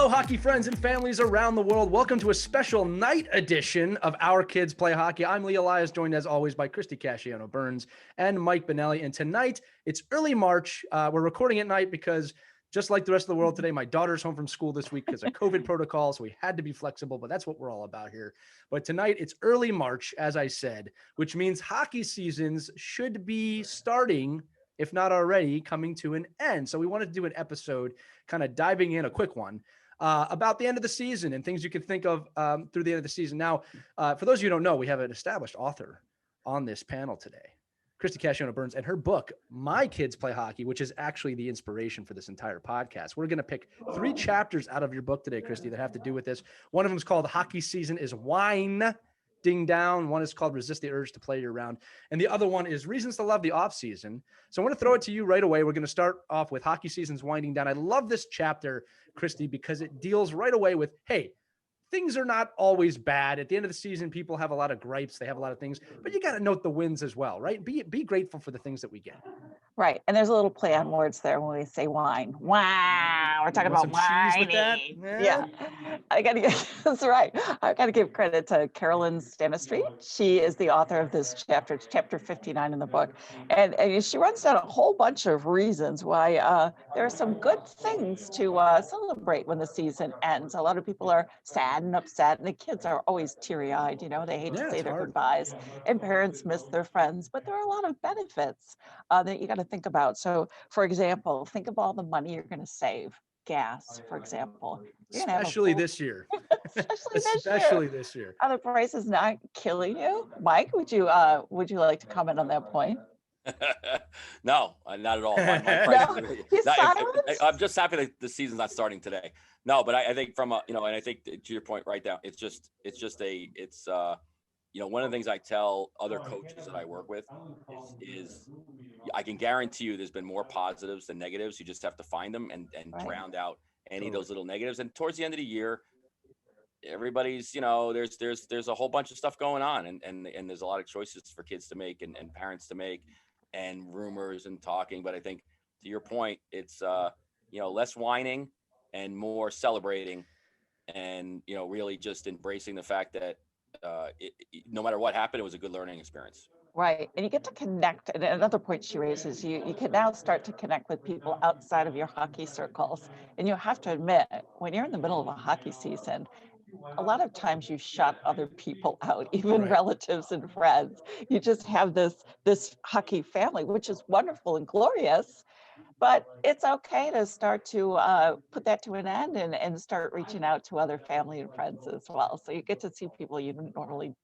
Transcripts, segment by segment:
Hello, hockey friends and families around the world. Welcome to a special night edition of Our Kids Play Hockey. I'm Lee Elias, joined as always by Christie Casciano Burns and Mike Benelli. And tonight, it's early March. We're recording at night because just like the rest of the world today, my daughter's home from school this week because of COVID protocol, so we had to be flexible, but that's what we're all about here. But tonight, it's early March, as I said, which means hockey seasons should be starting, if not already, coming to an end. So we wanted to do an episode kind of diving in, a quick one, about the end of the season and things you can think of through the end of the season. Now, for those of you who don't know, we have an established author on this panel today, Christie Casciano Burns, and her book, My Kids Play Hockey, which is actually the inspiration for this entire podcast. We're going to pick 3 chapters out of your book today, Christie, that have to do with this. One of them is called Hockey Season is Whine-Ding Down. One is called Resist the Urge to Play Year Round. And the other one is Reasons to Love the Off Season. So I want to throw it to you right away. We're going to start off with Hockey Season's Winding Down. I love this chapter, Christie, because it deals right away with, hey, things are not always bad. At the end of the season, people have a lot of gripes. They have a lot of things, but you got to note the wins as well, right? Be grateful for the things that we get. Right. And there's a little play on words there when we say wine. Wow. We're talking about cheese with that? Yeah. I got to get, that's right. I got to give credit to Carolyn Stanistreet. She is the author of this chapter. It's chapter 59 in the book. And she runs down a whole bunch of reasons why there are some good things to celebrate when the season ends. A lot of people are sad and upset, and the kids are always teary-eyed. You know, they hate to say their goodbyes, and parents miss their friends. But there are a lot of benefits that you got to think about. So, for example, think of all the money you're going to save. Gas, for example. Especially this year. Especially this year. Are the prices not killing you? Mike, would you like to comment on that point? No, not at all. I'm just happy that the season's not starting today. No, but I think from and I think to your point right now, it's one of the things I tell other coaches that I work with is I can guarantee you there's been more positives than negatives. You just have to find them and drown out any of those little negatives. And towards the end of the year, everybody's, there's a whole bunch of stuff going on and there's a lot of choices for kids to make and parents to make and rumors and talking. But I think to your point, it's, less whining and more celebrating and, really just embracing the fact that no matter what happened, it was a good learning experience. Right. And you get to connect. And another point she raises, you can now start to connect with people outside of your hockey circles. And you have to admit, when you're in the middle of a hockey season, a lot of times you shut other people out, even relatives and friends. You just have this hockey family, which is wonderful and glorious. But it's okay to start to put that to an end and start reaching out to other family and friends as well. So you get to see people you normally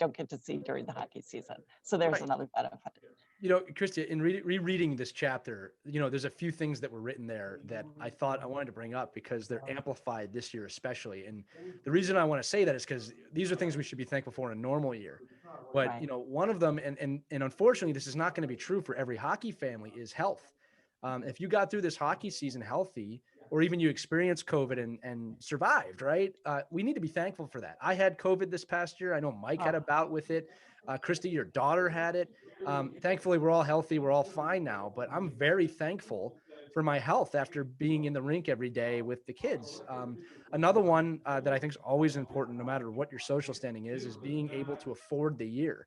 don't get to see during the hockey season. So there's another benefit. Christie, in rereading this chapter, there's a few things that were written there that I thought I wanted to bring up because they're amplified this year especially. And the reason I want to say that is because these are things we should be thankful for in a normal year. But, one of them, and unfortunately, this is not going to be true for every hockey family, is health. If you got through this hockey season healthy, or even you experienced COVID and survived, right? We need to be thankful for that. I had COVID this past year. I know Mike had a bout with it. Christie, your daughter had it. Thankfully, we're all healthy. We're all fine now, but I'm very thankful for my health after being in the rink every day with the kids. Another one that I think is always important, no matter what your social standing is being able to afford the year.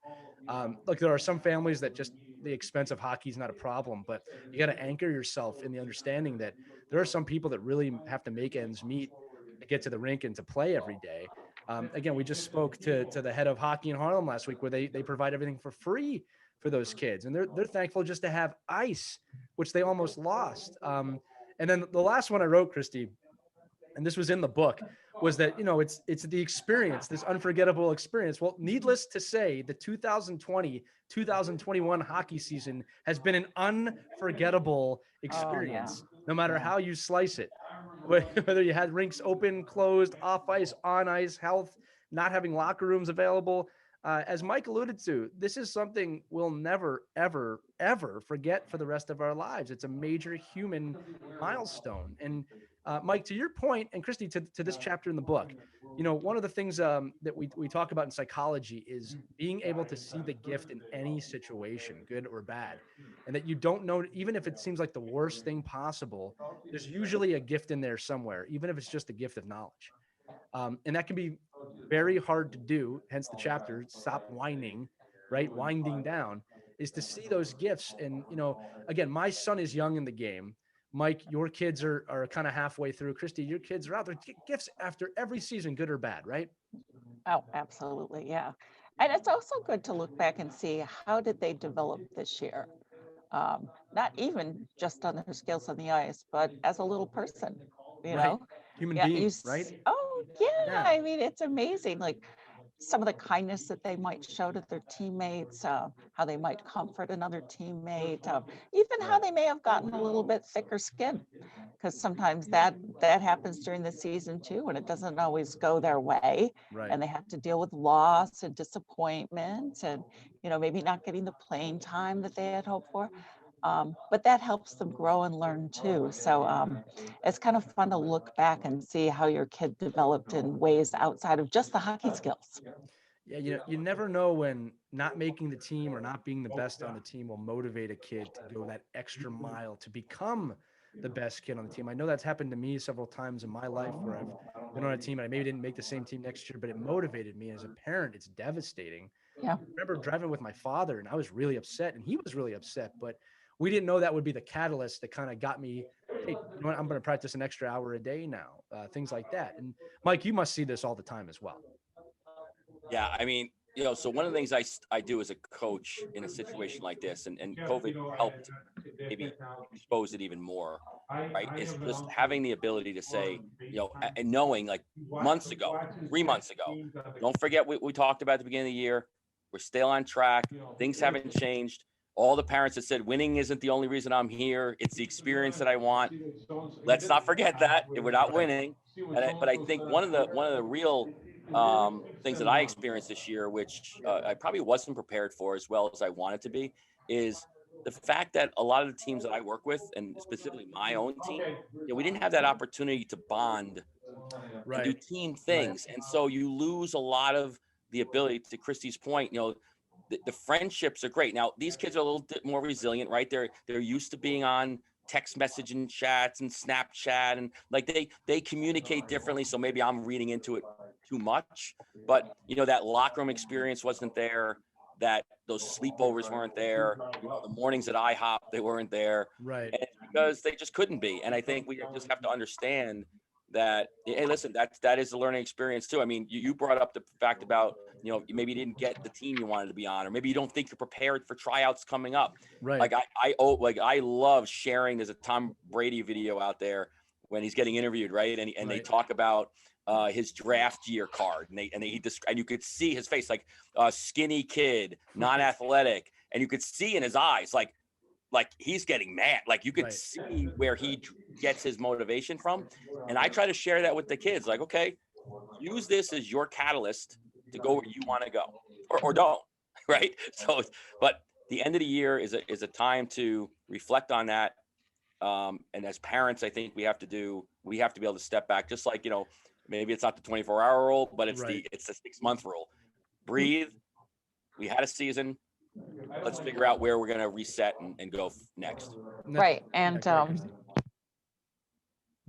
Look, there are some families that just the expense of hockey is not a problem, but you got to anchor yourself in the understanding that there are some people that really have to make ends meet to get to the rink and to play every day. Again, we just spoke to the head of hockey in Harlem last week where they provide everything for free for those kids. And they're thankful just to have ice, which they almost lost. And then the last one I wrote, Christie, and this was in the book, was that, it's the experience, this unforgettable experience. Well, needless to say, the 2020-2021 hockey season has been an unforgettable experience, no matter how you slice it. Whether you had rinks open, closed, off ice, on ice, health, not having locker rooms available. As Mike alluded to, this is something we'll never, ever, ever forget for the rest of our lives. It's a major human milestone. And Mike, to your point, and Christy, to this chapter in the book, one of the things that we talk about in psychology is being able to see the gift in any situation, good or bad, and that you don't know, even if it seems like the worst thing possible, there's usually a gift in there somewhere, even if it's just a gift of knowledge. And that can be very hard to do. Hence the chapter, Stop Whining, right? Winding Down, is to see those gifts. And, again, my son is young in the game. Mike, your kids are kind of halfway through. Christy, your kids are out there. Gifts after every season, good or bad, right? Oh, absolutely. Yeah. And it's also good to look back and see how did they develop this year? Not even just on their skills on the ice, but as a little person, you Right. know? Human Yeah, being, right? Oh, yeah. Yeah. I mean, it's amazing. Like some of the kindness that they might show to their teammates, how they might comfort another teammate, even how they may have gotten a little bit thicker skin, because sometimes that happens during the season too, and it doesn't always go their way, Right. and they have to deal with loss and disappointment, and maybe not getting the playing time that they had hoped for. But that helps them grow and learn too. So it's kind of fun to look back and see how your kid developed in ways outside of just the hockey skills. Yeah, you never know when not making the team or not being the best on the team will motivate a kid to go that extra mile to become the best kid on the team. I know that's happened to me several times in my life where I've been on a team and I maybe didn't make the same team next year, but it motivated me. As a parent, it's devastating. Yeah. I remember driving with my father and I was really upset and he was really upset, but we didn't know that would be the catalyst that kind of got me, hey, you know what, I'm going to practice an extra hour a day now, things like that. And Mike, you must see this all the time as well. Yeah, I mean, so one of the things I do as a coach in a situation like this, and COVID helped maybe expose it even more, right? Is just having the ability to say, and knowing like months ago, 3 months ago, don't forget what we talked about at the beginning of the year. We're still on track. Things haven't changed. All the parents that said winning isn't the only reason I'm here. It's the experience that I want. Let's not forget that we're not winning. But I think one of the real things that I experienced this year, which I probably wasn't prepared for as well as I wanted to be, is the fact that a lot of the teams that I work with, and specifically my own team, we didn't have that opportunity to bond and do team things. And so you lose a lot of the ability, to Christie's point, the friendships are great. Now, these kids are a little bit more resilient, right? They're used to being on text messaging chats and Snapchat, and like they communicate differently. So maybe I'm reading into it too much, but that locker room experience wasn't there. That those sleepovers weren't there. The mornings at IHOP, they weren't there. Right. And it's because they just couldn't be. And I think we just have to understand that, hey, listen, that is a learning experience too. I mean, you brought up the fact about, maybe you didn't get the team you wanted to be on, or maybe you don't think you're prepared for tryouts coming up. Right. Like I love sharing. There's a Tom Brady video out there when he's getting interviewed, right? And they talk about his draft year card, and you could see his face, like a skinny kid, non-athletic, and you could see in his eyes, like he's getting mad. Like you could see where he gets his motivation from. And I try to share that with the kids. Like, okay, use this as your catalyst to go where you want to go, or don't, right? So, but the end of the year is a time to reflect on that. And as parents, I think we have to be able to step back, just like, maybe it's not the 24-hour rule, but it's the 6-month rule. Breathe. We had a season. Let's figure out where we're going to reset and go next. Right. And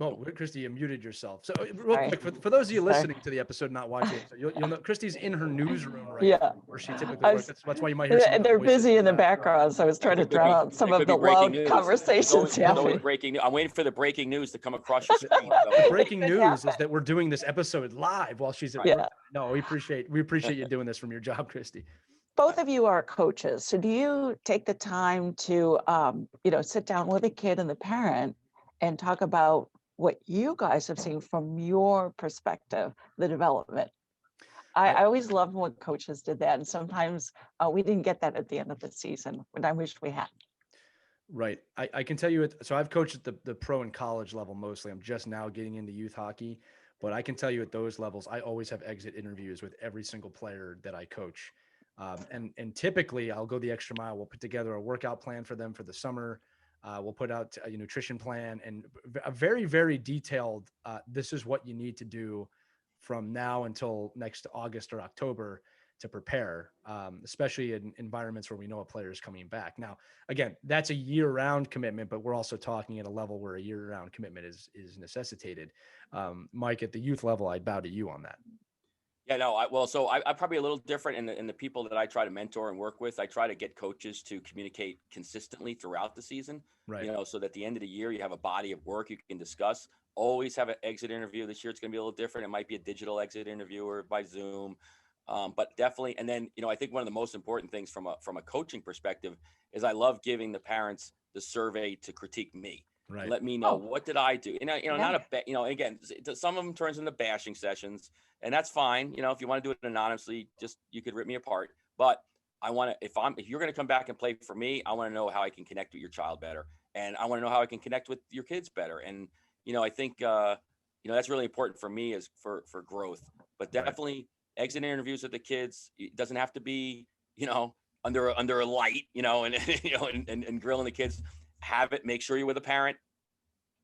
oh, Christy, you muted yourself. So real quick, for those of you listening to the episode, not watching, so you'll know Christy's in her newsroom now, where she typically works. That's why you might hear some of they're voices. busy in the background, so I was trying to drown out some of the loud conversations. Breaking news. I'm waiting for the breaking news to come across your screen. The breaking news is that we're doing this episode live while she's at work. No, we appreciate you doing this from your job, Christy. Both of you are coaches, so do you take the time to sit down with a kid and the parent and talk about what you guys have seen from your perspective, the development? I always loved when coaches did that, and sometimes we didn't get that at the end of the season, and I wish we had. Right. I can tell you it. So I've coached at the pro and college level mostly. I'm just now getting into youth hockey, but I can tell you at those levels, I always have exit interviews with every single player that I coach. And typically I'll go the extra mile. We'll put together a workout plan for them for the summer. We'll put out a nutrition plan and a very, very detailed, this is what you need to do from now until next August or October to prepare, especially in environments where we know a player is coming back. Now, again, that's a year-round commitment, but we're also talking at a level where a year-round commitment is necessitated. Mike, at the youth level, I'd bow to you on that. Yeah, no, I'm probably a little different in the people that I try to mentor and work with. I try to get coaches to communicate consistently throughout the season, right? So that at the end of the year, you have a body of work you can discuss. Always have an exit interview. This year, it's going to be a little different. It might be a digital exit interview or by Zoom, but definitely. And then, I think one of the most important things from a coaching perspective is I love giving the parents the survey to critique me. Right. Let me know what did I do. Not again, some of them turns into bashing sessions. And that's fine. If you want to do it anonymously, you could rip me apart. But I want to, if you're going to come back and play for me, I want to know how I can connect with your child better. And I want to know how I can connect with your kids better. And, I think, that's really important for me is for growth, but definitely exit interviews with the kids. It doesn't have to be, under a light, and grilling the kids. Have it, make sure you're with a parent.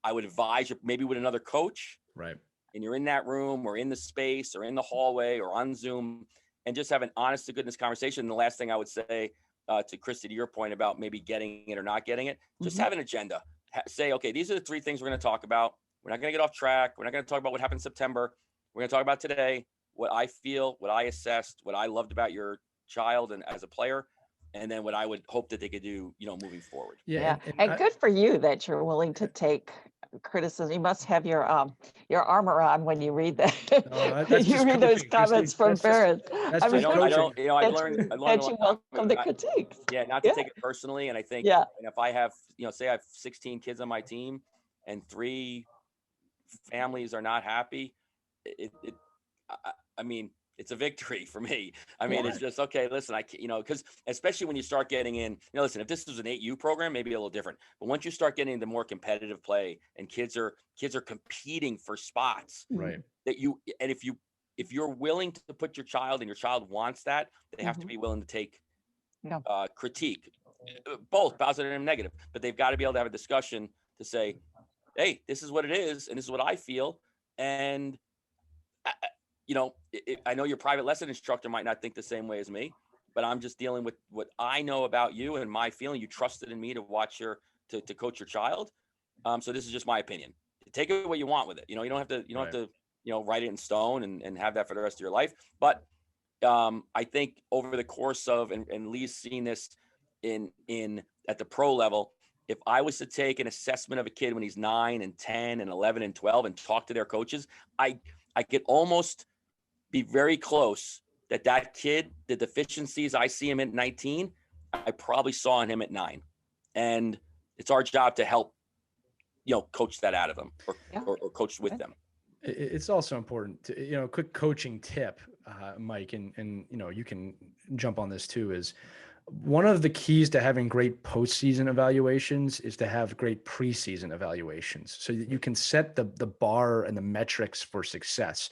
I would advise you maybe with another coach. Right. And you're in that room or in the space or in the hallway or on Zoom and just have an honest to goodness conversation. And the last thing I would say to Christie, to your point about maybe getting it or not getting it, just have an agenda. Say, okay, these are the 3 things we're going to talk about. We're not going to get off track. We're not going to talk about what happened in September. We're going to talk about today, what I feel, what I assessed, what I loved about your child and as a player, and then what I would hope that they could do, moving forward. Yeah. And good for you that you're willing to take criticism. You must have your armor on when you read that. You read those comments from parents. I learned that you welcome the critiques. Yeah, not to take it personally. And I think, and if I have, say I have 16 kids on my team and 3 families are not happy, I mean, it's a victory for me. I mean, it's just, okay, listen, because especially when you start getting in, listen, if this was an 8U program, maybe a little different, but once you start getting into more competitive play and kids are competing for spots, right? If you're willing to put your child and your child wants that, they have to be willing to take critique, both positive and negative, but they've got to be able to have a discussion to say, hey, this is what it is. And this is what I feel. And I know your private lesson instructor might not think the same way as me, but I'm just dealing with what I know about you and my feeling. You trusted in me to watch to coach your child. So this is just my opinion. Take it what you want with it. You don't have to, write it in stone and have that for the rest of your life. But I think over the course of, and Lee's seen this in at the pro level, if I was to take an assessment of a kid when he's 9 and 10 and 11 and 12 and talk to their coaches, I could almost be very close that kid, the deficiencies I see him at 19, I probably saw in him at 9. And it's our job to help, coach that out of them or coach with them. It's also important to, a quick coaching tip, Mike, and you can jump on this too, is one of the keys to having great postseason evaluations is to have great preseason evaluations so that you can set the bar and the metrics for success.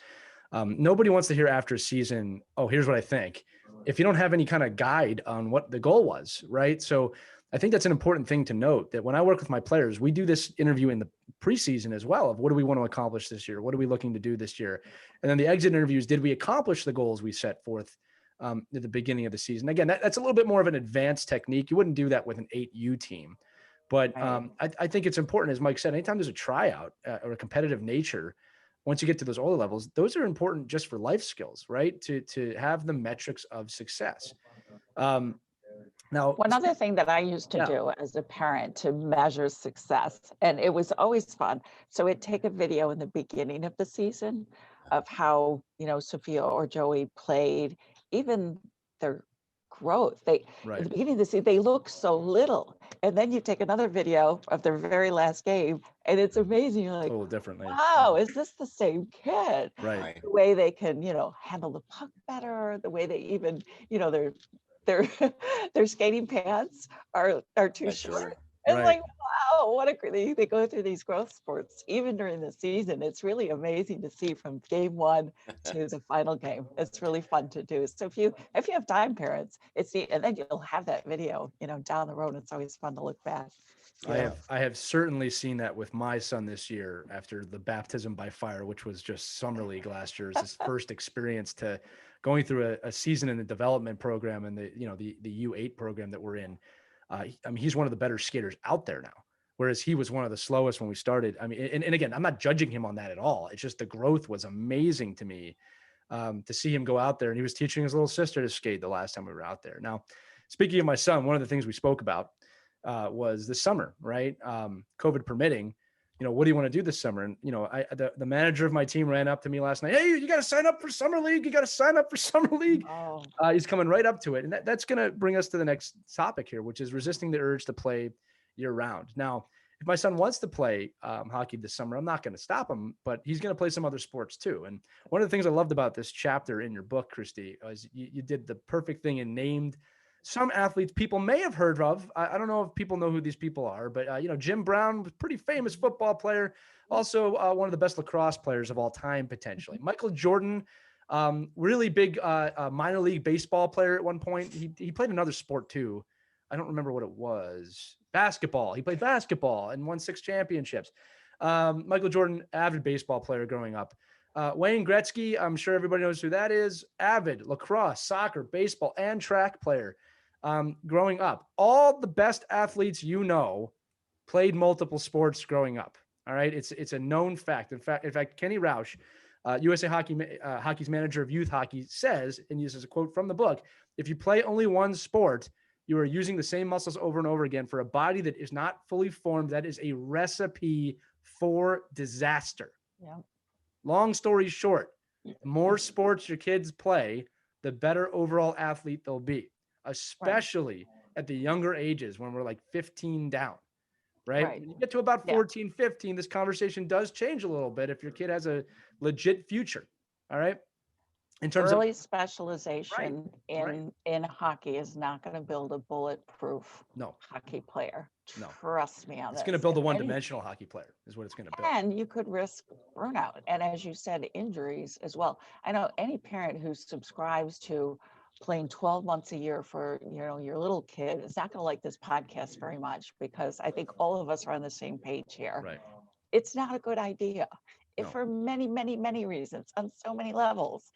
Nobody wants to hear after a season, oh, here's what I think, if you don't have any kind of guide on what the goal was, right? So I think that's an important thing to note, that when I work with my players, we do this interview in the preseason as well of what do we want to accomplish this year? What are we looking to do this year? And then the exit interviews, did we accomplish the goals we set forth at the beginning of the season? Again, that's a little bit more of an advanced technique. You wouldn't do that with an 8U team. But I think it's important, as Mike said, anytime there's a tryout or a competitive nature, once you get to those older levels, those are important just for life skills, right? To have the metrics of success. Now, one other thing that I used to do as a parent to measure success, and it was always fun. So it'd take a video in the beginning of the season of how, Sophia or Joey played, even their growth. At the beginning of the season, they look so little. And then you take another video of their very last game, and it's amazing. You're like, a little differently. Wow, is this the same kid? Right. The way they can, handle the puck better, the way they even, their skating pants are too short. And like, Oh, they go through these growth spurts even during the season. It's really amazing to see from game one to the final game. It's really fun to do. So if you have time, parents, it's neat. And then you'll have that video, down the road. It's always fun to look back. I have certainly seen that with my son this year after the baptism by fire, which was just summer league last year. It's his first experience to going through a season in the development program and the U8 program that we're in. He's one of the better skaters out there now, whereas he was one of the slowest when we started. I mean, and again, I'm not judging him on that at all. It's just the growth was amazing to me to see him go out there, and he was teaching his little sister to skate the last time we were out there. Now, speaking of my son, one of the things we spoke about was this summer, right? COVID permitting, what do you want to do this summer? And, the manager of my team ran up to me last night. Hey, you got to sign up for summer league. You got to sign up for summer league. Oh. He's coming right up to it. And that's going to bring us to the next topic here, which is resisting the urge to play year round. Now, if my son wants to play hockey this summer, I'm not going to stop him, but he's going to play some other sports too. And one of the things I loved about this chapter in your book, Christie, is you did the perfect thing and named some athletes people may have heard of. I don't know if people know who these people are, but Jim Brown was a pretty famous football player, also one of the best lacrosse players of all time, potentially. Michael Jordan, really big minor league baseball player at one point. He played another sport too. I don't remember what it was. Basketball. He played basketball and won 6 championships. Michael Jordan, avid baseball player growing up. Wayne Gretzky, I'm sure everybody knows who that is. Avid lacrosse, soccer, baseball, and track player. Growing up, all the best athletes played multiple sports growing up. All right, it's a known fact. In fact, Kenny Roush, USA Hockey's manager of youth hockey, says, and uses a quote from the book: "If you play only one sport, you are using the same muscles over and over again for a body that is not fully formed. That is a recipe for disaster." Yeah. Long story short, the more sports your kids play, the better overall athlete they'll be, especially at the younger ages when we're like 15 down, right? When you get to about 14, 15, this conversation does change a little bit if your kid has a legit future, all right? In terms early of specialization in hockey is not going to build a bulletproof hockey player. No. Trust me on this. It's going to build a one-dimensional hockey player is what it's going to build. And you could risk burnout. And as you said, injuries as well. I know any parent who subscribes to playing 12 months a year for, your little kid is not going to like this podcast very much, because I think all of us are on the same page here. Right. It's not a good idea. For many, many, many reasons on so many levels.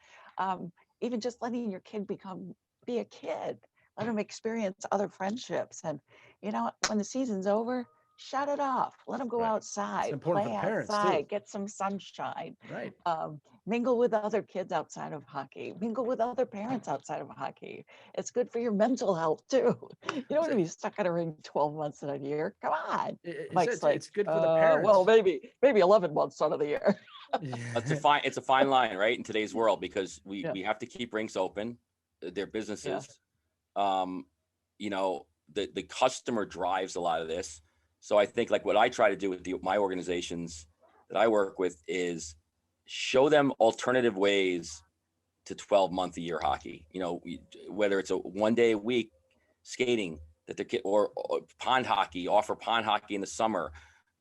Even just letting your kid be a kid, let them experience other friendships. And, when the season's over, shut it off. Let them go outside, play outside, get some sunshine. Right. Mingle with other kids outside of hockey. Mingle with other parents outside of hockey. It's good for your mental health too. You don't want to be stuck in a ring 12 months in a year. Come on. It's good for the parents. Well, maybe 11 months out of the year. It's a fine line, right, in today's world, because we have to keep rinks open. They're businesses. The customer drives a lot of this. So I think like what I try to do with my organizations that I work with is show them alternative ways to 12-month-a-year hockey. Whether it's a 1 day a week skating that the kid, or pond hockey, offer pond hockey in the summer.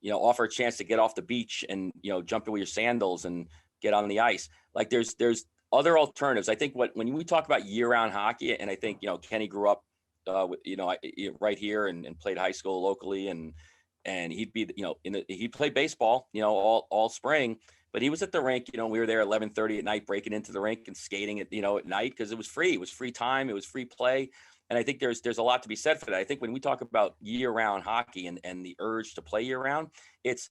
Offer a chance to get off the beach and, jump in with your sandals and get on the ice. Like there's other alternatives. I think when we talk about year-round hockey, and I think, Kenny grew up, right here and played high school locally, and he'd be, he played baseball, all spring, but he was at the rink, we were there 11:30 at night, breaking into the rink and skating at night, because it was free. It was free time. It was free play. And I think there's a lot to be said for that. I think when we talk about year-round hockey and the urge to play year-round, it's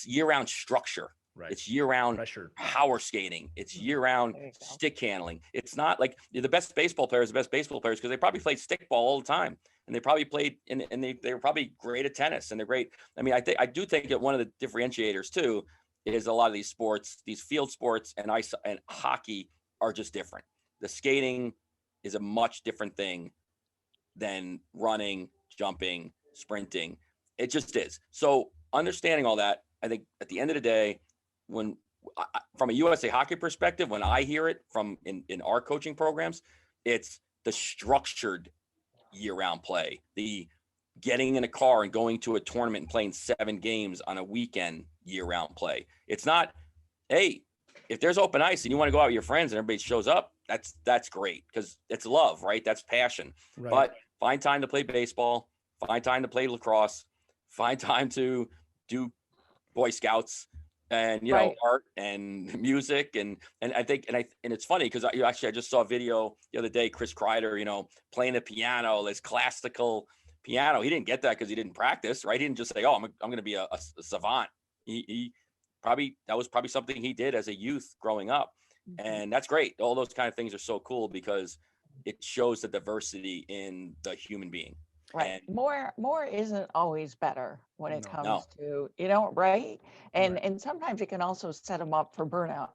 year-round structure. Right. It's year-round power skating. It's year-round stick handling. It's not like the best baseball players because they probably played stick ball all the time, and they probably played and they were probably great at tennis, and they're great. I mean, I do think that one of the differentiators too is a lot of these sports, these field sports and ice and hockey are just different. The skating is a much different thing than running, jumping, sprinting. It just is. So understanding all that, I think at the end of the day, from a USA Hockey perspective, when I hear it from in our coaching programs, it's the structured year-round play, the getting in a car and going to a tournament and playing 7 games on a weekend year-round play. It's not, hey, if there's open ice and you want to go out with your friends and everybody shows up, that's great, because it's love, right? That's passion. Right. But find time to play baseball, find time to play lacrosse, find time to do Boy Scouts and, you know, art and music. And I think, and it's funny because I just saw a video the other day, Chris Kreider, you know, playing the piano, this classical piano. He didn't get that because he didn't practice, right? He didn't just say, oh, I'm going to be a savant. He probably, that was probably something he did as a youth growing up. And that's great. All those kind of things are so cool because it shows the diversity in the human being. Right. And More isn't always better when it No. comes to, you know, right? And sometimes it can also set them up for burnout.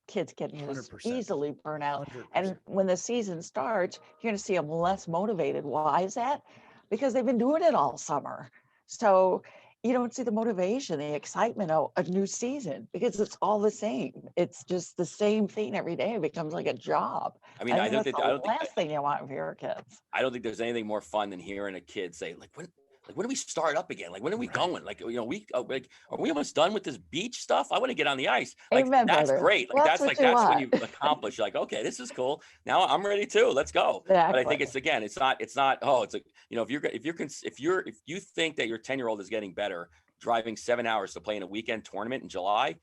Kids can just 100%. easily burn out. 100%. And when the season starts, you're going to see them less motivated. Why is that? Because they've been doing it all summer. So you don't see the motivation, the excitement of a new season, because it's all the same. It's just the same thing every day. It becomes like a job. I mean, I don't think the last thing you want for your kids. I don't think there's anything more fun than hearing a kid say, like, when do we start up again? Like, when are we going? Like, you know, like, are we almost done with this beach stuff? I want to get on the ice. Like, Amen, that's brother. great. Like, Well, that's what when you want. accomplish. You're like, okay, this is cool. Now I'm ready too. Let's go. Exactly. But I think it's not. Oh, it's like, you know, if you think that your 10-year-old is getting better driving 7 hours to play in a weekend tournament in July,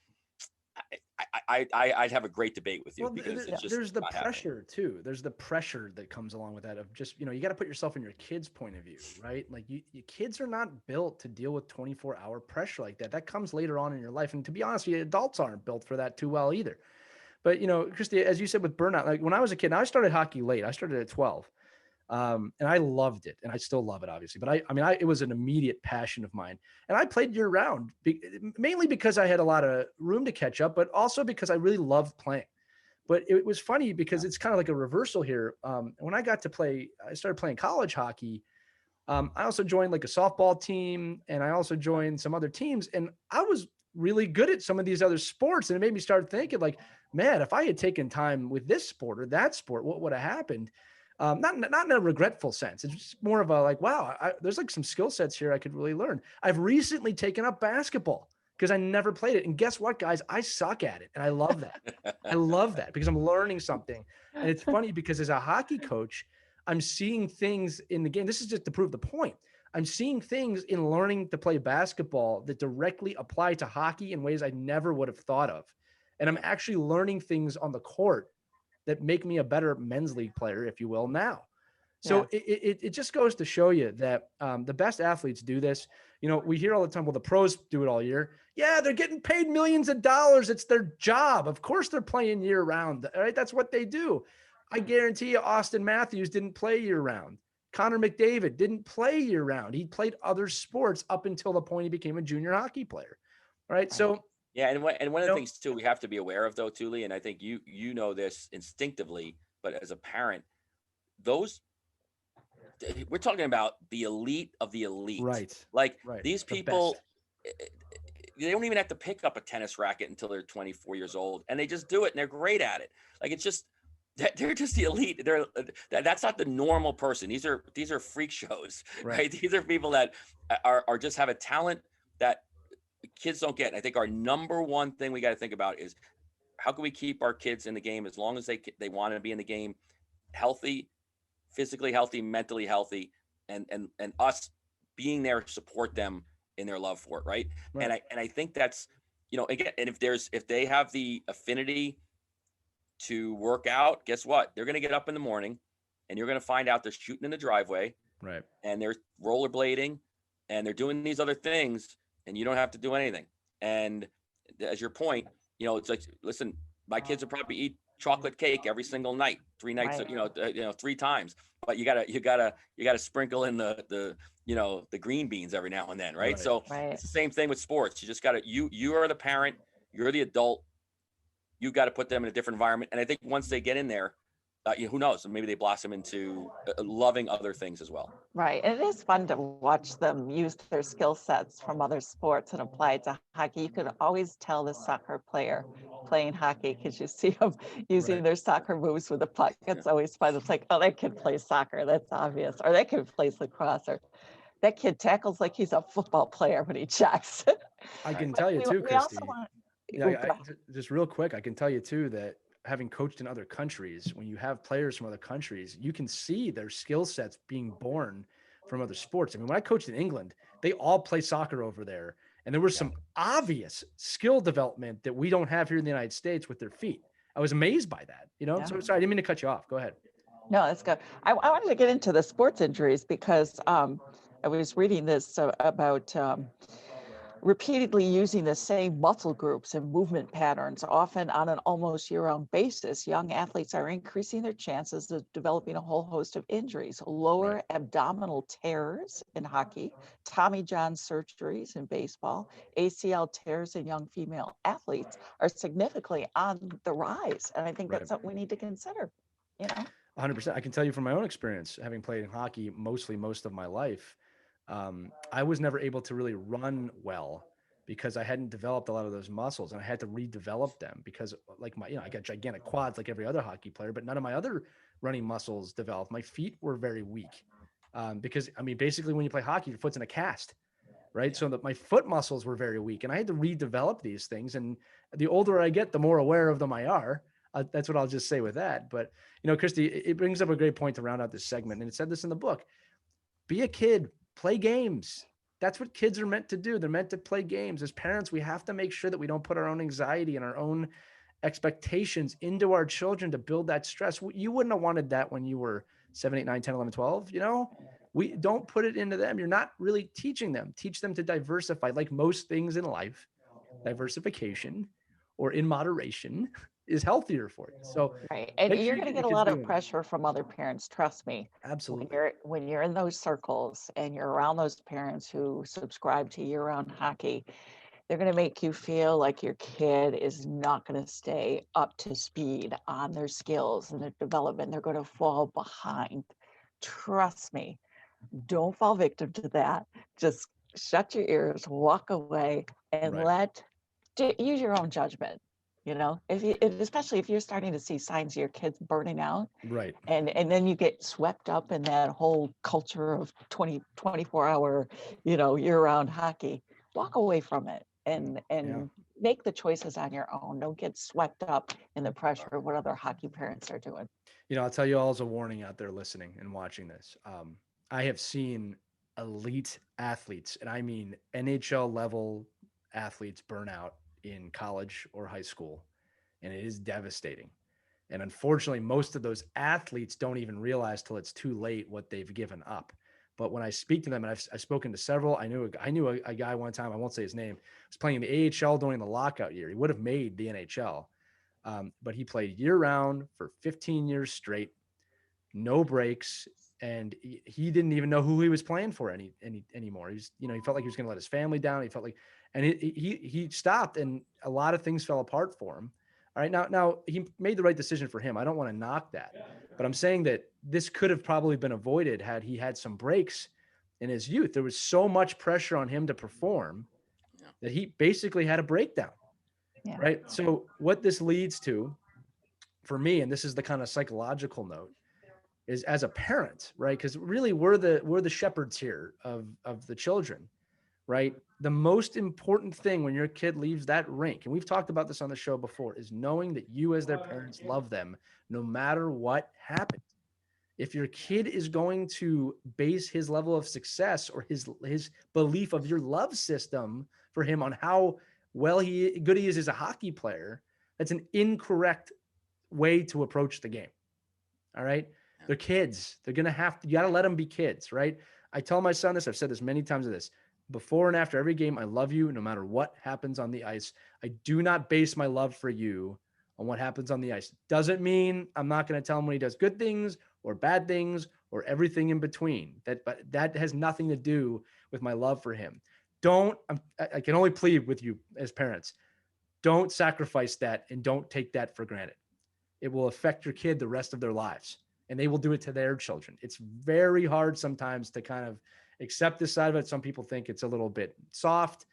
I'd have a great debate with you, because it's just, there's the not pressure happening. too. There's the pressure that comes along with that of just, you know, you got to put yourself in your kids' point of view, right? Like your kids are not built to deal with 24-hour pressure like that. That comes later on in your life. And to be honest with you, adults aren't built for that too well either. But, you know, Christie, as you said with burnout, like when I was a kid, I started hockey late. I started at 12. And I loved it, and I still love it, obviously. But it was an immediate passion of mine, and I played year round, mainly because I had a lot of room to catch up, but also because I really loved playing. But it was funny because it's kind of like a reversal here. When I started playing college hockey. I also joined like a softball team, and I also joined some other teams, and I was really good at some of these other sports, and it made me start thinking, like, man, if I had taken time with this sport or that sport, what would have happened? Not in a regretful sense. It's just more of a like, wow, there's like some skill sets here I could really learn. I've recently taken up basketball because I never played it. And guess what, guys? I suck at it. And I love that. I love that because I'm learning something. And it's funny because as a hockey coach, I'm seeing things in the game. This is just to prove the point. I'm seeing things in learning to play basketball that directly apply to hockey in ways I never would have thought of. And I'm actually learning things on the court that make me a better men's league player, if you will, now. So it just goes to show you that the best athletes do this. You know, we hear all the time, well, the pros do it all year. Yeah, they're getting paid millions of dollars. It's their job. Of course they're playing year round, right? That's what they do. I guarantee you Austin Matthews didn't play year round. Connor McDavid didn't play year round. He played other sports up until the point he became a junior hockey player, right? So yeah, and one of the things too we have to be aware of though, Thule, and I think you know this instinctively, but as a parent, we're talking about the elite of the elite, right? Like right. These people, they don't even have to pick up a tennis racket until they're 24 years old, and they just do it, and they're great at it. Like it's just they're just the elite. That's not the normal person. These are freak shows, right? These are people that are just have a talent that kids don't get. And I think our number one thing we got to think about is how can we keep our kids in the game as long as they want to be in the game, healthy, physically healthy, mentally healthy, and us being there to support them in their love for it, right? And I think that's, you know, again, and if they have the affinity to work out, guess what? They're going to get up in the morning, and you're going to find out they're shooting in the driveway, right? And they're rollerblading, and they're doing these other things, and you don't have to do anything. And as your point, you know, it's like, listen, my kids will probably eat chocolate cake every single night, 3 nights, you know, 3 times, but you gotta sprinkle in the you know, the green beans every now and then. Right. So it's the same thing with sports. You just gotta, you are the parent, you're the adult, you've got to put them in a different environment. And I think once they get in there, who knows, maybe they blossom into loving other things as well. Right. And it is fun to watch them use their skill sets from other sports and apply it to hockey. You can always tell the soccer player playing hockey because you see them using their soccer moves with the puck. It's always fun. It's like, oh, that kid plays soccer. That's obvious. Or that kid plays lacrosse. Or that kid tackles like he's a football player when he checks. I can But tell you too, we also Christy. want, Yeah, just real quick, I can tell you too that having coached in other countries, when you have players from other countries, you can see their skill sets being born from other sports. I mean, when I coached in England, they all play soccer over there, and there was some obvious skill development that we don't have here in the United States with their feet. I was amazed by that, Yeah. So sorry, I didn't mean to cut you off. Go ahead. No, that's good. I wanted to get into the sports injuries because I was reading this about repeatedly using the same muscle groups and movement patterns, often on an almost year-round basis. Young athletes are increasing their chances of developing a whole host of injuries: lower abdominal tears in hockey, Tommy John surgeries in baseball, ACL tears in young female athletes are significantly on the rise. And I think that's something we need to consider, 100%. I can tell you from my own experience, having played in hockey mostly most of my life, I was never able to really run well because I hadn't developed a lot of those muscles, and I had to redevelop them because like I got gigantic quads like every other hockey player, but none of my other running muscles developed. My feet were very weak because I mean, basically when you play hockey, your foot's in a cast, right? Yeah. So that my foot muscles were very weak, and I had to redevelop these things. And the older I get, the more aware of them I are. That's what I'll just say with that. But, Christy, it brings up a great point to round out this segment. And it said this in the book: be a kid, play games. That's what kids are meant to do. They're meant to play games. As parents, we have to make sure that we don't put our own anxiety and our own expectations into our children to build that stress. You wouldn't have wanted that when you were 7, 8, 9, 10, 11, 12, We don't put it into them. You're not really teaching them. Teach them to diversify. Like most things in life, diversification or in moderation is healthier for you. So right. And you're going to get a lot of pressure from other parents. Trust me. Absolutely. When you're in those circles and you're around those parents who subscribe to year-round hockey, they're going to make you feel like your kid is not going to stay up to speed on their skills and their development. They're going to fall behind. Trust me. Don't fall victim to that. Just shut your ears, walk away, and use your own judgment. Especially if you're starting to see signs of your kids burning out, right? And then you get swept up in that whole culture of 24-hour, year-round hockey. Walk away from it and make the choices on your own. Don't get swept up in the pressure of what other hockey parents are doing. I'll tell you all as a warning out there listening and watching this. I have seen elite athletes, and I mean NHL level athletes, burn out in college or high school, and it is devastating. And unfortunately, most of those athletes don't even realize till it's too late what they've given up. But when I speak to them, and I've spoken to several, I knew a guy one time, I won't say his name, was playing in the AHL during the lockout year. He would have made the NHL, but he played year round for 15 years straight, no breaks. And he didn't even know who he was playing for anymore. He felt like he was going to let his family down. He felt like, and he stopped, and a lot of things fell apart for him. All right. Now he made the right decision for him. I don't want to knock that, but I'm saying that this could have probably been avoided had he had some breaks in his youth. There was so much pressure on him to perform that he basically had a breakdown. Yeah. Right. So what this leads to for me, and this is the kind of psychological note, is as a parent, right? Because really we're the shepherds here of the children, right? The most important thing when your kid leaves that rink, and we've talked about this on the show before, is knowing that you as their parents love them no matter what happens. If your kid is going to base his level of success or his belief of your love system for him on how good he is as a hockey player, that's an incorrect way to approach the game. All right. They're kids. They're going to you got to let them be kids, right? I tell my son this, I've said this many times of this, before and after every game, I love you no matter what happens on the ice. I do not base my love for you on what happens on the ice. Doesn't mean I'm not going to tell him when he does good things or bad things or everything in between. But that has nothing to do with my love for him. I can only plead with you as parents. Don't sacrifice that and don't take that for granted. It will affect your kid the rest of their lives. And they will do it to their children. It's very hard sometimes to kind of accept this side of it. Some people think it's a little bit soft.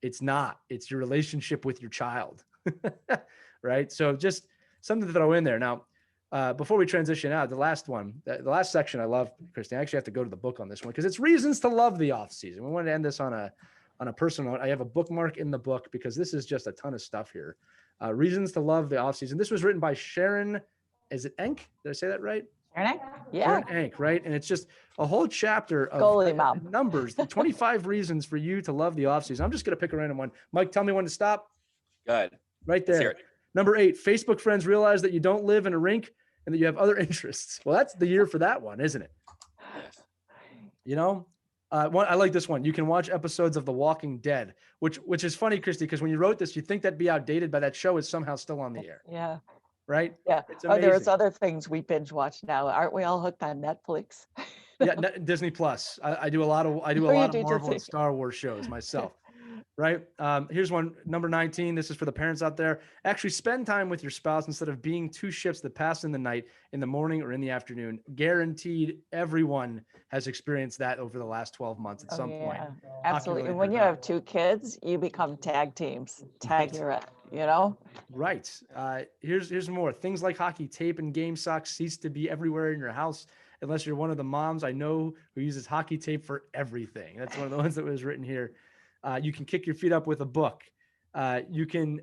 It's not. It's your relationship with your child, right? So just something to throw in there. Now, Before we transition out, the last one, the last section I love, Christine. I actually have to go to the book on this one because it's reasons to love the off season. We wanted to end this on a personal note. I have a bookmark in the book because this is just a ton of stuff here. Reasons to love the off season. This was written by Sharon. Is it Enck? Did I say that right? Sharon? Yeah. Sharon Enck, right? And it's just a whole chapter of Goalie mom. numbers, the 25 reasons for you to love the off season. I'm just going to pick a random one. Mike, tell me when to stop. Good. Right Let's hear there. it. Number 8, Facebook friends realize that you don't live in a rink and that you have other interests. Well, that's the year for that one, isn't it? Yes. You know, I like this one. You can watch episodes of The Walking Dead, which is funny, Christy, because when you wrote this, you think that'd be outdated, but that show is somehow still on the air, Yeah. right? Yeah. It's Oh, there's amazing. other things we binge watch now. Aren't we all hooked on Netflix? Yeah, Disney Plus. I do a lot of you do Marvel and Disney. Star Wars shows myself. Right. Here's one, number 19. This is for the parents out there. Actually spend time with your spouse instead of being two ships that pass in the night, in the morning or in the afternoon. Guaranteed everyone has experienced that over the last 12 months at some point. Absolutely. And when you have 2 kids, you become tag teams. Tag Right. you're at, you know? Right. Here's more. Things like hockey tape and game socks cease to be everywhere in your house unless you're one of the moms I know who uses hockey tape for everything. That's one of the ones that was written here. You can kick your feet up with a book. You can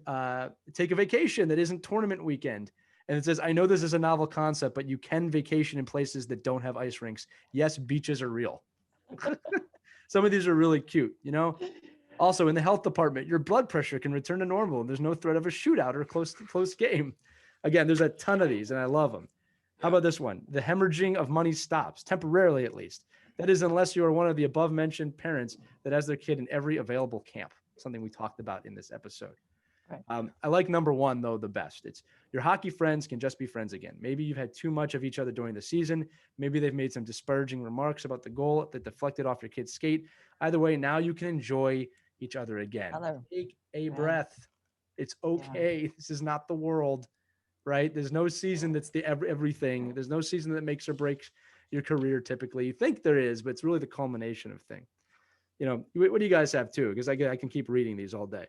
take a vacation that isn't tournament weekend. And it says, I know this is a novel concept, but you can vacation in places that don't have ice rinks. Yes, beaches are real. Some of these are really cute, you know? Also, in the health department, your blood pressure can return to normal. And there's no threat of a shootout or close game. Again, there's a ton of these, and I love them. How about this one? The hemorrhaging of money stops, temporarily at least. That is, unless you are one of the above-mentioned parents that has their kid in every available camp, something we talked about in this episode. Right. I like number 1, though, the best. It's your hockey friends can just be friends again. Maybe you've had too much of each other during the season. Maybe they've made some disparaging remarks about the goal that deflected off your kid's skate. Either way, now you can enjoy each other again. Take a breath. It's okay. This is not the world, right? There's no season that's the everything. There's no season that makes or breaks your career. Typically, you think there is, but it's really the culmination of thing. You know, what do you guys have too? Because I can keep reading these all day.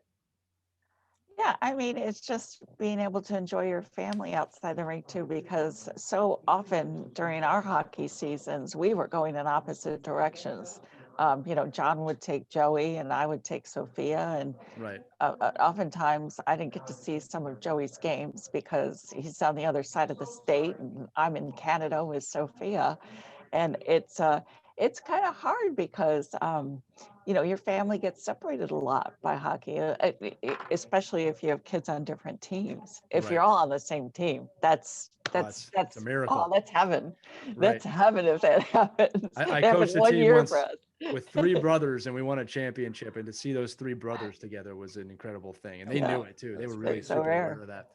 Yeah, I mean, it's just being able to enjoy your family outside the rink too, because so often during our hockey seasons, we were going in opposite directions. You know, John would take Joey and I would take Sophia. And Right. Oftentimes I didn't get to see some of Joey's games because he's on the other side of the state and I'm in Canada with Sophia. And it's kind of hard because, you know, your family gets separated a lot by hockey, especially if you have kids on different teams. If Right. you're all on the same team, that's It's a miracle. Oh, that's heaven. Right. That's heaven if that happens. I It happened coached a 1 team year once for us. with 3 brothers, and we won a championship. And to see those 3 brothers together was an incredible thing. And they knew it too. They were really so super rare. aware of that.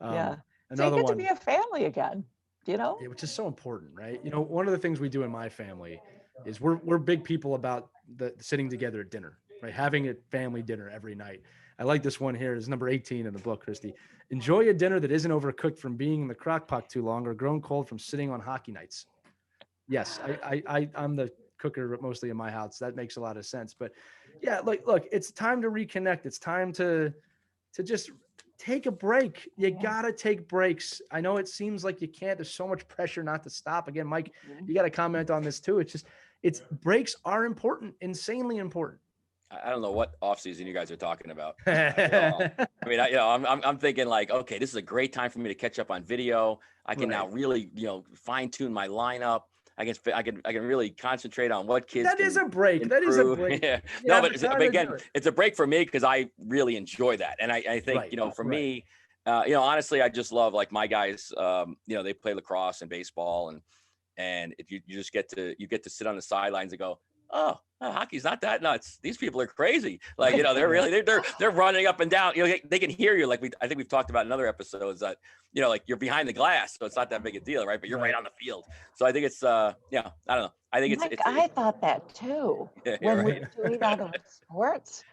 Yeah. So you Another get one. to be a family again, you know? Yeah, which is so important, right? You know, one of the things we do in my family is we're big people about the sitting together at dinner, right? Having a family dinner every night. I like this one here. It's number 18 in the book, Christy. Enjoy a dinner that isn't overcooked from being in the crock pot too long or grown cold from sitting on hockey nights. Yes, I'm the cooker mostly in my house. That makes a lot of sense. But yeah, look, it's time to reconnect. It's time to just take a break. You gotta take breaks. I know it seems like you can't. There's so much pressure not to stop. Again, Mike, you got to comment on this too. It's breaks are important, insanely important. I don't know what off season you guys are talking about. I mean, I'm thinking like, okay, this is a great time for me to catch up on video. I can now really, fine tune my lineup. I can really concentrate on what kids. That is a break. That is a break. Yeah. No, but again, it's a break for me because I really enjoy that, and I think for me, honestly, I just love like my guys. They play lacrosse and baseball, and if you just get to sit on the sidelines and go, oh, hockey's not that nuts. These people are crazy. Like, they're really, they're running up and down. They can hear you. Like I think we've talked about in other episodes that, like you're behind the glass, so it's not that big a deal, right? But you're right on the field. So I think it's, I don't know. I think Mike, I thought that too. When we were doing all those sports,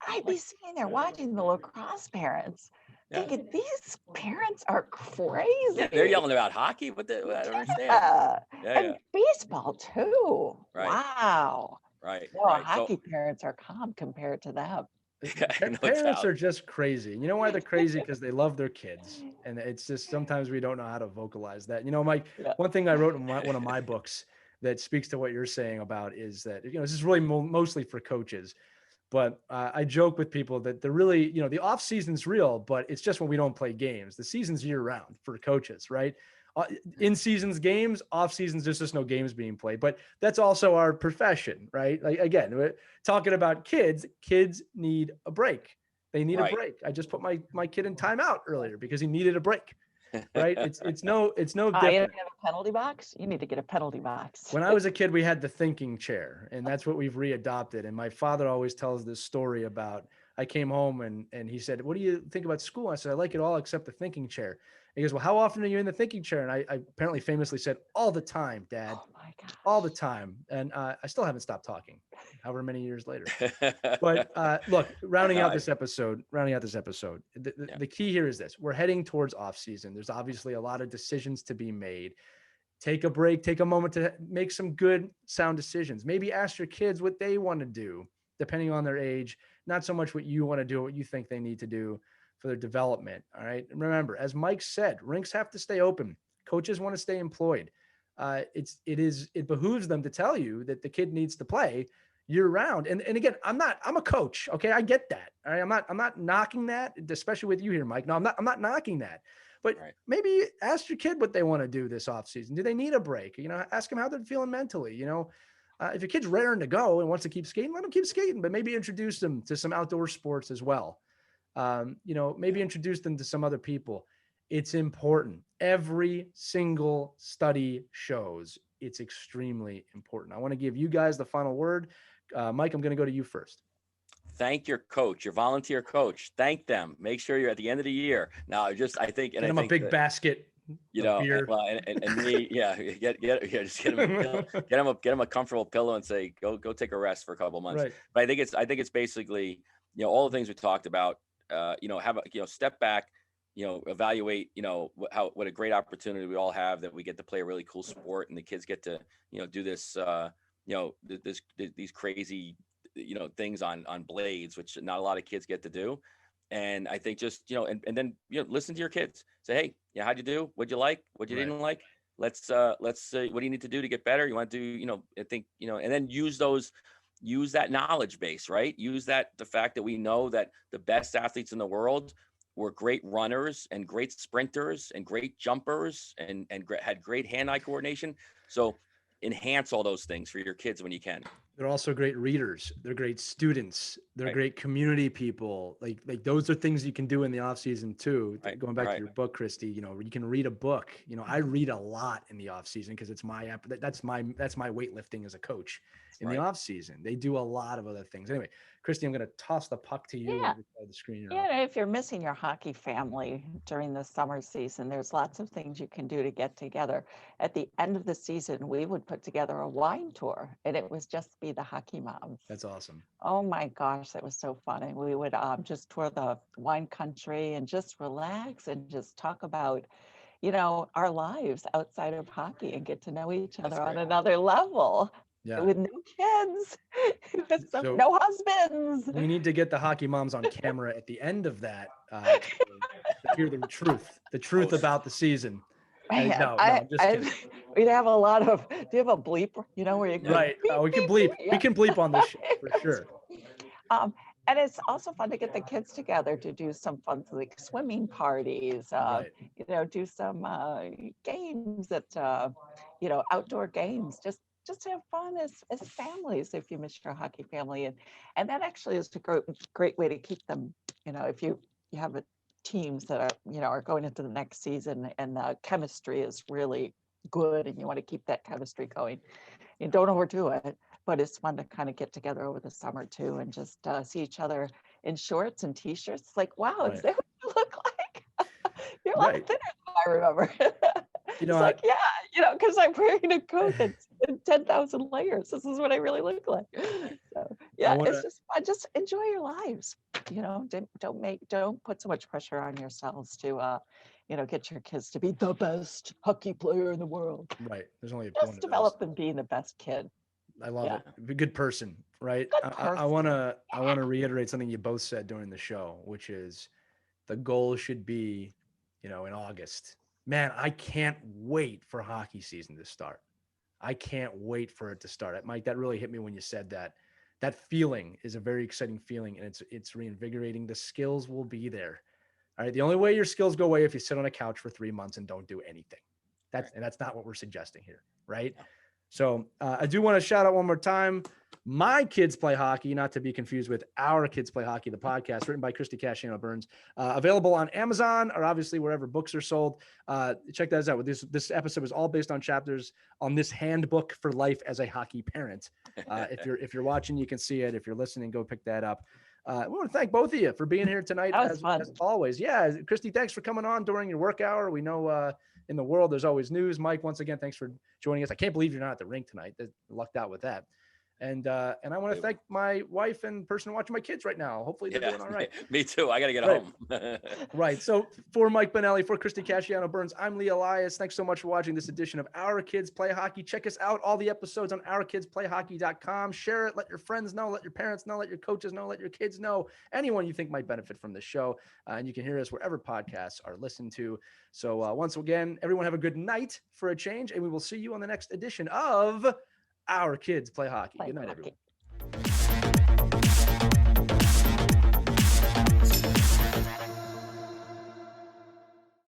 I'd be sitting there watching the lacrosse parents. Thinking these parents are crazy. Yeah, they're yelling about hockey. I don't understand. And baseball too. Right. Wow. Right. Well, hockey parents are calm compared to them. No Parents doubt. are just crazy. You know why they're crazy? Because they love their kids. And it's just sometimes we don't know how to vocalize that. You know, Mike, Yeah. one thing I wrote in one of my books that speaks to what you're saying about is that, this is really mostly for coaches. But I joke with people that they're really, the off season's real, but it's just when we don't play games. The season's year round for coaches, right? In seasons games, off seasons, there's just no games being played. But that's also our profession, right? Like, again, we're talking about kids. Kids need a break. They need a Right. break. I just put my kid in timeout earlier because he needed a break. Right? It's no You different. don't have a penalty box? You need to get a penalty box. When I was a kid, we had the thinking chair, and that's what we've readopted. And my father always tells this story about, I came home and he said, "What do you think about school?" I said, "I like it all except the thinking chair." He goes, "Well, how often are you in the thinking chair?" And I apparently famously said, "All the time, Dad, Oh my gosh. all the time." And I still haven't stopped talking, however many years later. But look, rounding out this episode, the key here is this: we're heading towards off season. There's obviously a lot of decisions to be made. Take a break, take a moment to make some good, sound decisions. Maybe ask your kids what they want to do, depending on their age, not so much what you want to do, what you think they need to do for their development. All right. And remember, as Mike said, rinks have to stay open. Coaches want to stay employed. It behooves them to tell you that the kid needs to play year round. And again, I'm a coach. Okay. I get that. All right. I'm not knocking that, especially with you here, Mike. No, I'm not knocking that. But maybe ask your kid what they want to do this offseason. Do they need a break? Ask them how they're feeling mentally. If your kid's raring to go and wants to keep skating, let them keep skating, but maybe introduce them to some outdoor sports as well. Maybe introduce them to some other people. It's important. Every single study shows it's extremely important. I want to give you guys the final word. Mike, I'm going to go to you first. Thank your coach, your volunteer coach. Thank them. Make sure you're at the end of the year. Now, I think, and I'm a big basket. Beer. Well, and me, get him a comfortable pillow and say, go take a rest for a couple of months. Right. But I think it's basically, all the things we talked about. Have a step back. Evaluate. What a great opportunity we all have that we get to play a really cool sport, and the kids get to do this. These crazy things on blades, which not a lot of kids get to do. And I think just, and then, listen to your kids. Say, hey, how'd you do? What'd you like? What you didn't like? Let's say, what do you need to do to get better? You want to do, I think, and then use that knowledge base, right? Use the fact that we know that the best athletes in the world were great runners and great sprinters and great jumpers and had great hand-eye coordination. So enhance all those things for your kids when you can. They're also great readers. They're great students. They're great community people. Like those are things you can do in the off season too. Going back to your book, Christie, you can read a book. I read a lot in the off season because it's that's my weightlifting as a coach in the off season. They do a lot of other things. Anyway, Christie, I'm going to toss the puck to you. The screen. If you're missing your hockey family during the summer season, there's lots of things you can do to get together. At the end of the season, we would put together a wine tour, and it was just be the hockey moms. That's awesome. Oh my gosh, that was so fun. And we would just tour the wine country and just relax and just talk about, our lives outside of hockey and get to know each other on another level. Yeah. With no kids, with no husbands. We need to get the hockey moms on camera at the end of that to hear the truth about the season. Man, I'm just kidding. We'd have a lot of. Do you have a bleep? Where you can bleep, we can bleep. Yeah. We can bleep on this show for sure. And it's also fun to get the kids together to do some fun, like swimming parties. Do some games that outdoor games. Just to have fun as families if you miss your hockey family. And that actually is a great way to keep them, if you have teams that are going into the next season and the chemistry is really good and you want to keep that chemistry going. You don't overdo it, but it's fun to kind of get together over the summer too and just see each other in shorts and t-shirts. It's like, wow, is that what you look like? You're a lot thinner than I remember. Because I'm wearing a coat that's 10,000 layers. This is what I really look like. So it's just fun. Just enjoy your lives. Don't put so much pressure on yourselves to, get your kids to be the best hockey player in the world. Right. There's only just develop them being the best kid. I love it. Be a good person. right? Good I person. want to reiterate something you both said during the show, which is the goal should be, in August. Man, I can't wait for hockey season to start. I can't wait for it to start. Mike, that really hit me when you said that. That feeling is a very exciting feeling, and it's reinvigorating. The skills will be there. All right. The only way your skills go away if you sit on a couch for 3 months and don't do anything. That's not what we're suggesting here, right? No. So I do want to shout out one more time. My Kids Play Hockey, not to be confused with Our Kids Play Hockey, the podcast written by Christie Casciano Burns, available on Amazon or obviously wherever books are sold. Check that out. This episode is all based on chapters on this handbook for life as a hockey parent. If you're watching, you can see it. If you're listening, go pick that up. I want to thank both of you for being here tonight, That was as always. Yeah, Christy, thanks for coming on during your work hour. We know in the world there's always news. Mike, once again, thanks for joining us. I can't believe you're not at the rink tonight. Lucked out with that. And I want to thank my wife and person watching my kids right now. Hopefully they're doing all right. Me too. I got to get Right. home. Right. So for Mike Benelli, for Christie Casciano Burns, I'm Lee Elias. Thanks so much for watching this edition of Our Kids Play Hockey. Check us out. All the episodes on ourkidsplayhockey.com. Share it. Let your friends know. Let your parents know. Let your coaches know. Let your kids know. Anyone you think might benefit from this show. And you can hear us wherever podcasts are listened to. So once again, everyone have a good night for a change. And we will see you on the next edition of Our Kids Play Hockey. Good night, everyone.